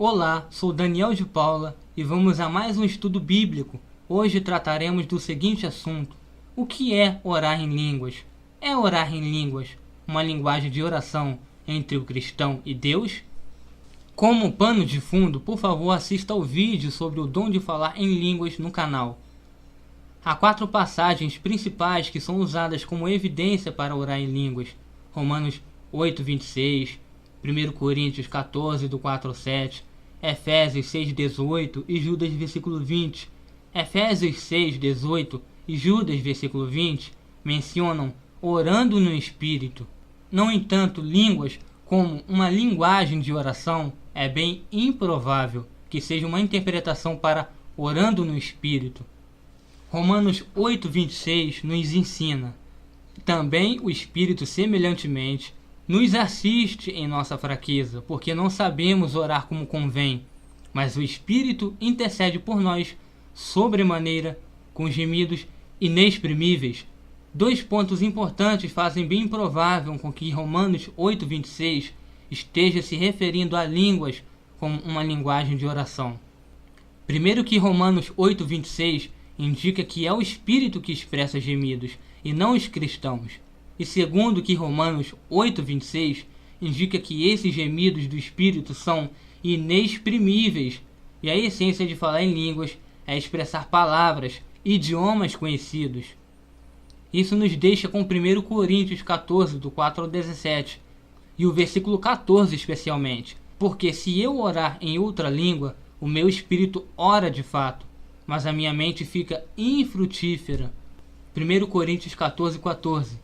Olá, sou Daniel de Paula e vamos a mais um estudo bíblico. Hoje trataremos do seguinte assunto: o que é orar em línguas? É orar em línguas uma linguagem de oração entre o cristão e Deus? Como pano de fundo, por favor, assista ao vídeo sobre o dom de falar em línguas no canal. Há 4 passagens principais que são usadas como evidência para orar em línguas: Romanos 8:26, 1 Coríntios 14, do 4 ao 7, Efésios 6:18 e Judas versículo 20. Efésios 6:18 e Judas versículo 20 mencionam orando no Espírito. No entanto, línguas como uma linguagem de oração é bem improvável que seja uma interpretação para orando no Espírito. Romanos 8:26 nos ensina: também o Espírito semelhantemente nos assiste em nossa fraqueza, porque não sabemos orar como convém, mas o Espírito intercede por nós sobremaneira com gemidos inexprimíveis. 2 pontos importantes fazem bem improvável com que Romanos 8:26 esteja se referindo a línguas como uma linguagem de oração. Primeiro, que Romanos 8:26 indica que é o Espírito que expressa gemidos e não os cristãos. E segundo, que Romanos 8:26 indica que esses gemidos do Espírito são inexprimíveis, e a essência de falar em línguas é expressar palavras, idiomas conhecidos. Isso nos deixa com 1 Coríntios 14, do 4 ao 17, e o versículo 14 especialmente: porque se eu orar em outra língua, o meu espírito ora de fato, mas a minha mente fica infrutífera. 1 Coríntios 14:14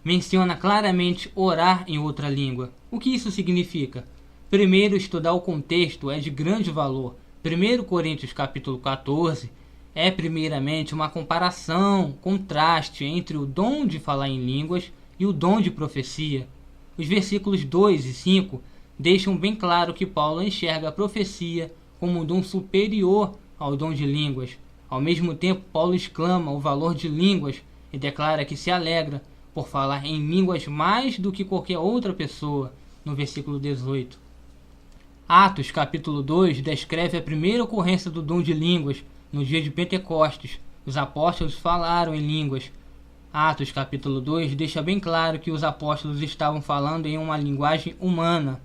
menciona claramente orar em outra língua. O que isso significa? Primeiro, estudar o contexto é de grande valor. 1 Coríntios capítulo 14 é primeiramente uma comparação, contraste entre o dom de falar em línguas e o dom de profecia. Os versículos 2 e 5 deixam bem claro que Paulo enxerga a profecia como um dom superior ao dom de línguas. Ao mesmo tempo, Paulo exclama o valor de línguas e declara que se alegra por falar em línguas mais do que qualquer outra pessoa, no versículo 18. Atos capítulo 2 descreve a primeira ocorrência do dom de línguas no dia de Pentecostes. Os apóstolos falaram em línguas. Atos capítulo 2 deixa bem claro que os apóstolos estavam falando em uma linguagem humana.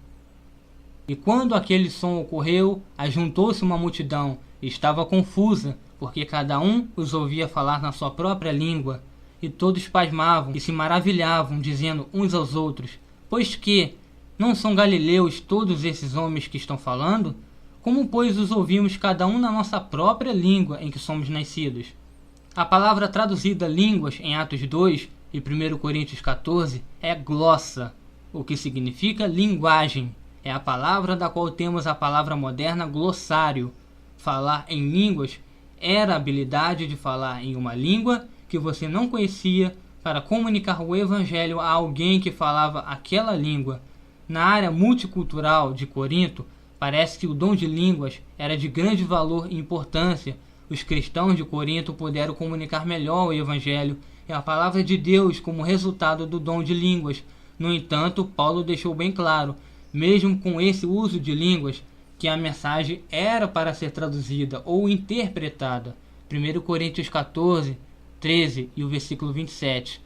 E quando aquele som ocorreu, ajuntou-se uma multidão, e estava confusa, porque cada um os ouvia falar na sua própria língua. E todos pasmavam e se maravilhavam, dizendo uns aos outros: pois que não são galileus todos esses homens que estão falando? Como, pois, os ouvimos cada um na nossa própria língua em que somos nascidos? A palavra traduzida línguas em Atos 2 e 1 Coríntios 14 é glossa, o que significa linguagem. É a palavra da qual temos a palavra moderna glossário. Falar em línguas era a habilidade de falar em uma língua que você não conhecia para comunicar o evangelho a alguém que falava aquela língua. Na área multicultural de Corinto, parece que o dom de línguas era de grande valor e importância. Os cristãos de Corinto puderam comunicar melhor o evangelho e a palavra de Deus como resultado do dom de línguas. No entanto, Paulo deixou bem claro, mesmo com esse uso de línguas, que a mensagem era para ser traduzida ou interpretada. 1 Coríntios 14, 13 e o versículo 27.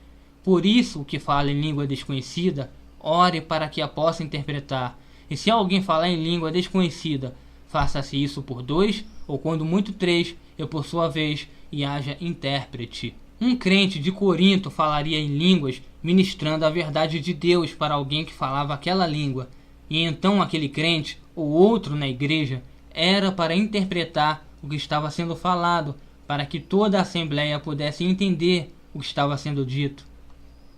Por isso, o que fala em língua desconhecida, ore para que a possa interpretar. E se alguém falar em língua desconhecida, faça-se isso por 2, ou quando muito 3, e por sua vez, e haja intérprete. Um crente de Corinto falaria em línguas, ministrando a verdade de Deus para alguém que falava aquela língua. E então aquele crente, ou outro na igreja, era para interpretar o que estava sendo falado, para que toda a assembleia pudesse entender o que estava sendo dito.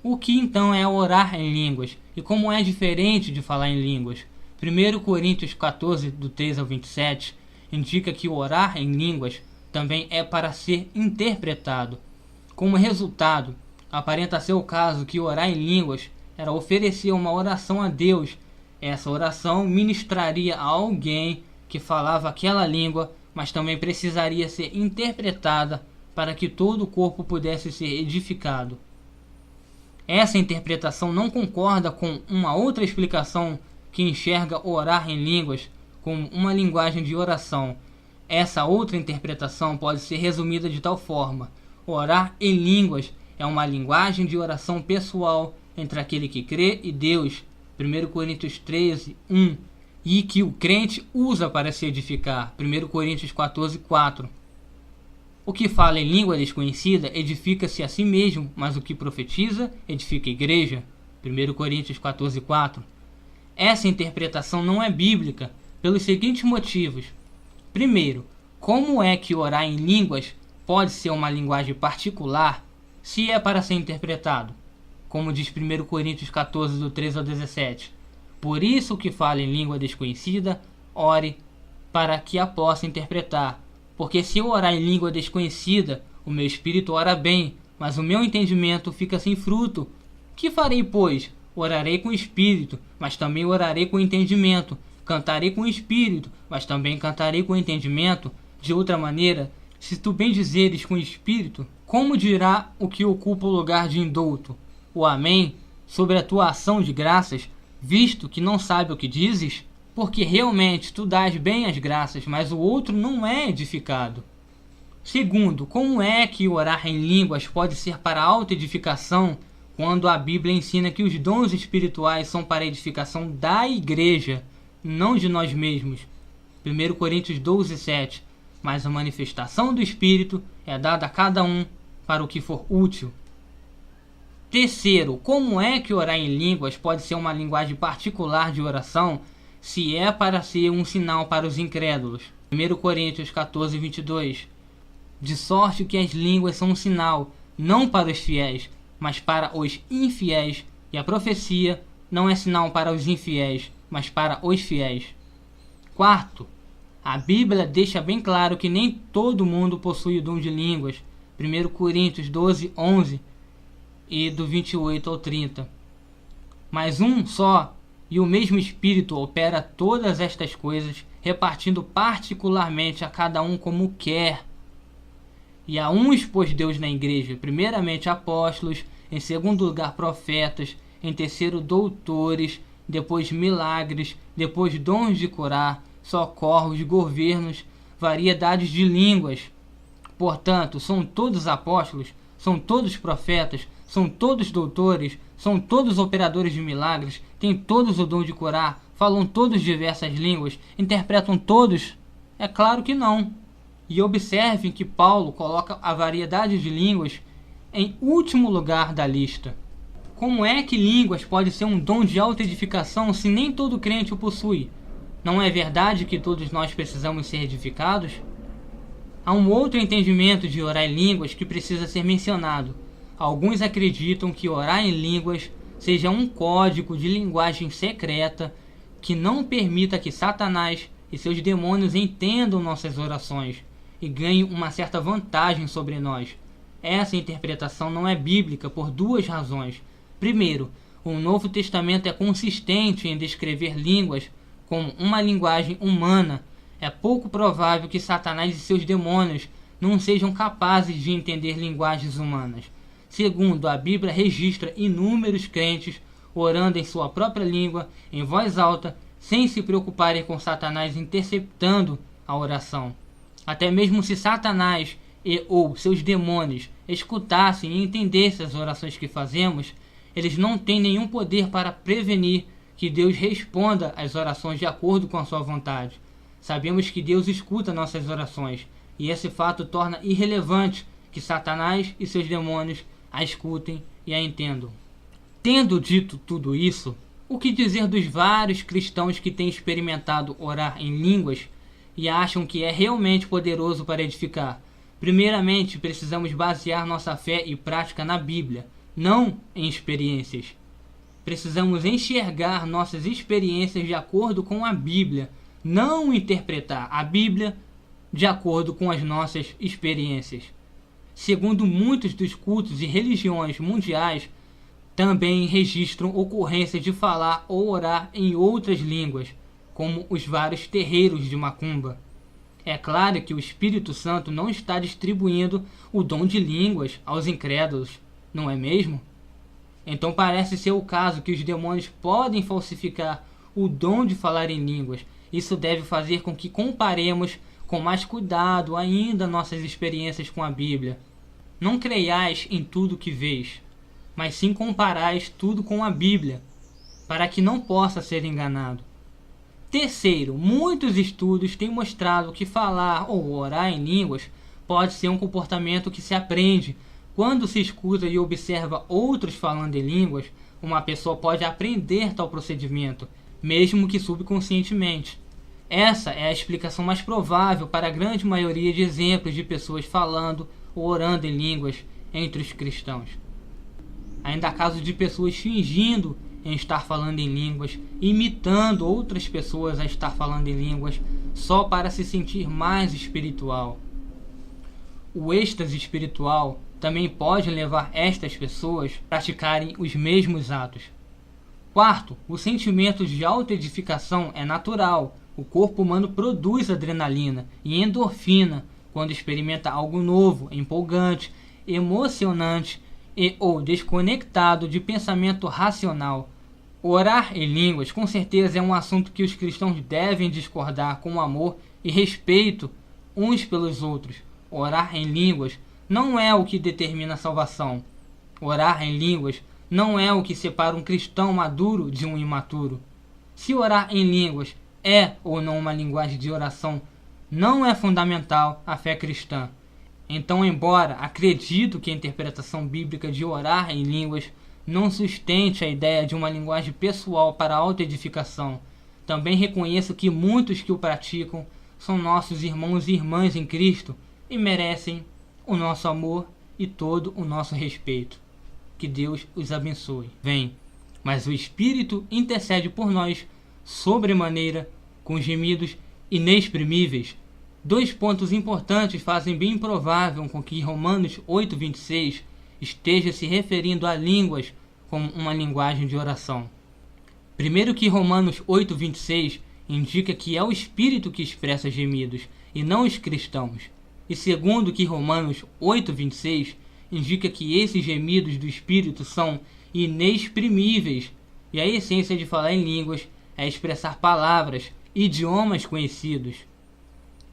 O que então é orar em línguas? E como é diferente de falar em línguas? 1 Coríntios 14, do 3 ao 27, indica que orar em línguas também é para ser interpretado. Como resultado, aparenta ser o caso que orar em línguas era oferecer uma oração a Deus. Essa oração ministraria a alguém que falava aquela língua, mas também precisaria ser interpretada para que todo o corpo pudesse ser edificado. Essa interpretação não concorda com uma outra explicação que enxerga orar em línguas como uma linguagem de oração. Essa outra interpretação pode ser resumida de tal forma: orar em línguas é uma linguagem de oração pessoal entre aquele que crê e Deus, 1 Coríntios 13, 1, e que o crente usa para se edificar, 1 Coríntios 14, 4. O que fala em língua desconhecida edifica-se a si mesmo, mas o que profetiza edifica a igreja, 1 Coríntios 14, 4. Essa interpretação não é bíblica, pelos seguintes motivos. Primeiro, como é que orar em línguas pode ser uma linguagem particular se é para ser interpretado? Como diz 1 Coríntios 14, do 13 ao 17. Por isso o que fala em língua desconhecida, ore para que a possa interpretar. Porque se eu orar em língua desconhecida, o meu espírito ora bem, mas o meu entendimento fica sem fruto. Que farei, pois? Orarei com o espírito, mas também orarei com o entendimento. Cantarei com o espírito, mas também cantarei com o entendimento. De outra maneira, se tu bendizeres com o espírito, como dirá o que ocupa o lugar de indouto? O amém sobre a tua ação de graças, visto que não sabe o que dizes? Porque realmente tu dás bem as graças, mas o outro não é edificado. Segundo, como é que orar em línguas pode ser para autoedificação, quando a Bíblia ensina que os dons espirituais são para a edificação da igreja, não de nós mesmos? 1 Coríntios 12, 7. Mas a manifestação do Espírito é dada a cada um para o que for útil. Terceiro, como é que orar em línguas pode ser uma linguagem particular de oração, se é para ser um sinal para os incrédulos? 1 Coríntios 14, 22. De sorte que as línguas são um sinal, não para os fiéis, mas para os infiéis, e a profecia não é sinal para os infiéis, mas para os fiéis. Quarto, a Bíblia deixa bem claro que nem todo mundo possui o dom de línguas. 1 Coríntios 12, 11 e do 28 ao 30. Mas um só e o mesmo Espírito opera todas estas coisas, repartindo particularmente a cada um como quer. E a uns pôs Deus na igreja, primeiramente apóstolos, em segundo lugar profetas, em terceiro doutores, depois milagres, depois dons de curar, socorros, governos, variedades de línguas. Portanto, são todos apóstolos, são todos profetas, são todos doutores, são todos operadores de milagres, têm todos o dom de curar, falam todos diversas línguas, interpretam todos? É claro que não. E observem que Paulo coloca a variedade de línguas em último lugar da lista. Como é que línguas pode ser um dom de autoedificação se nem todo crente o possui? Não é verdade que todos nós precisamos ser edificados? Há um outro entendimento de orar em línguas que precisa ser mencionado. Alguns acreditam que orar em línguas seja um código de linguagem secreta que não permita que Satanás e seus demônios entendam nossas orações e ganhem uma certa vantagem sobre nós. Essa interpretação não é bíblica por duas razões. Primeiro, o Novo Testamento é consistente em descrever línguas como uma linguagem humana. É pouco provável que Satanás e seus demônios não sejam capazes de entender linguagens humanas. Segundo, a Bíblia registra inúmeros crentes orando em sua própria língua, em voz alta, sem se preocuparem com Satanás interceptando a oração. Até mesmo se Satanás ou seus demônios escutassem e entendessem as orações que fazemos, eles não têm nenhum poder para prevenir que Deus responda às orações de acordo com a sua vontade. Sabemos que Deus escuta nossas orações, e esse fato torna irrelevante que Satanás e seus demônios a escutem e a entendam. Tendo dito tudo isso, o que dizer dos vários cristãos que têm experimentado orar em línguas e acham que é realmente poderoso para edificar? Primeiramente, precisamos basear nossa fé e prática na Bíblia, não em experiências. Precisamos enxergar nossas experiências de acordo com a Bíblia, não interpretar a Bíblia de acordo com as nossas experiências. Segundo muitos dos cultos e religiões mundiais, também registram ocorrências de falar ou orar em outras línguas, como os vários terreiros de macumba. É claro que o Espírito Santo não está distribuindo o dom de línguas aos incrédulos, não é mesmo? Então parece ser o caso que os demônios podem falsificar o dom de falar em línguas Isso deve fazer com que comparemos com mais cuidado ainda nossas experiências com a Bíblia. Não creiais em tudo que vês, mas sim comparais tudo com a Bíblia, para que não possa ser enganado. Terceiro, muitos estudos têm mostrado que falar ou orar em línguas pode ser um comportamento que se aprende. Quando se escuta e observa outros falando em línguas, uma pessoa pode aprender tal procedimento, mesmo que subconscientemente. Essa é a explicação mais provável para a grande maioria de exemplos de pessoas falando ou orando em línguas entre os cristãos. Ainda há casos de pessoas fingindo em estar falando em línguas, imitando outras pessoas a estar falando em línguas, só para se sentir mais espiritual. O êxtase espiritual também pode levar estas pessoas a praticarem os mesmos atos. Quarto, o sentimento de autoedificação é natural. O corpo humano produz adrenalina e endorfina quando experimenta algo novo, empolgante, emocionante ou desconectado de pensamento racional. Orar em línguas com certeza é um assunto que os cristãos devem discordar com amor e respeito uns pelos outros. Orar em línguas não é o que determina a salvação. Orar em línguas não é o que separa um cristão maduro de um imaturo. Se orar em línguas é ou não uma linguagem de oração, não é fundamental à fé cristã. Então, embora acredito que a interpretação bíblica de orar em línguas não sustente a ideia de uma linguagem pessoal para autoedificação, também reconheço que muitos que o praticam são nossos irmãos e irmãs em Cristo e merecem o nosso amor e todo o nosso respeito. Que Deus os abençoe. Vem, mas o Espírito intercede por nós sobremaneira com gemidos inexprimíveis. 2 pontos importantes fazem bem improvável com que Romanos 8:26 esteja se referindo a línguas como uma linguagem de oração. Primeiro, que Romanos 8:26 indica que é o Espírito que expressa gemidos e não os cristãos. E segundo, que Romanos 8:26 indica que esses gemidos do Espírito são inexprimíveis, e a essência de falar em línguas é expressar palavras, idiomas conhecidos.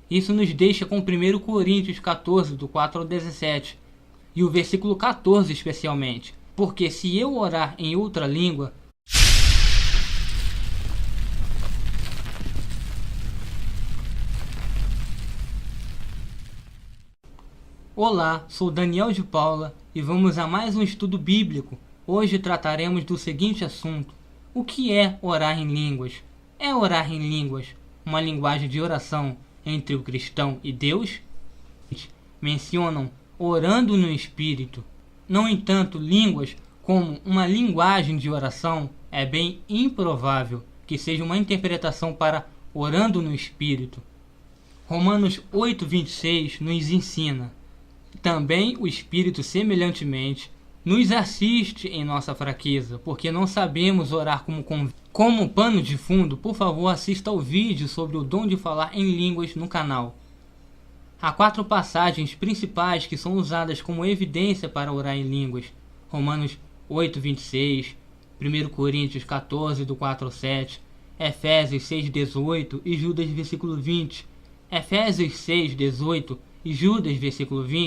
Isso nos deixa com 1 Coríntios 14, do 4 ao 17, e o versículo 14 especialmente. Porque se eu orar em outra língua, Olá, sou Daniel de Paula e vamos a mais um estudo bíblico. Hoje trataremos do seguinte assunto: o que é orar em línguas? É orar em línguas uma linguagem de oração entre o cristão e Deus? Mencionam orando no Espírito. No entanto, línguas como uma linguagem de oração é bem improvável que seja uma interpretação para orando no Espírito. Romanos 8:26 nos ensina: também o Espírito semelhantemente nos assiste em nossa fraqueza, porque não sabemos orar como pano de fundo. Por favor, assista ao vídeo sobre o dom de falar em línguas no canal. Há 4 passagens principais que são usadas como evidência para orar em línguas: Romanos 8:26, 1 Coríntios 14, do 4 ao 7, Efésios 6:18 e Judas versículo 20. Efésios 6:18 e Judas versículo 20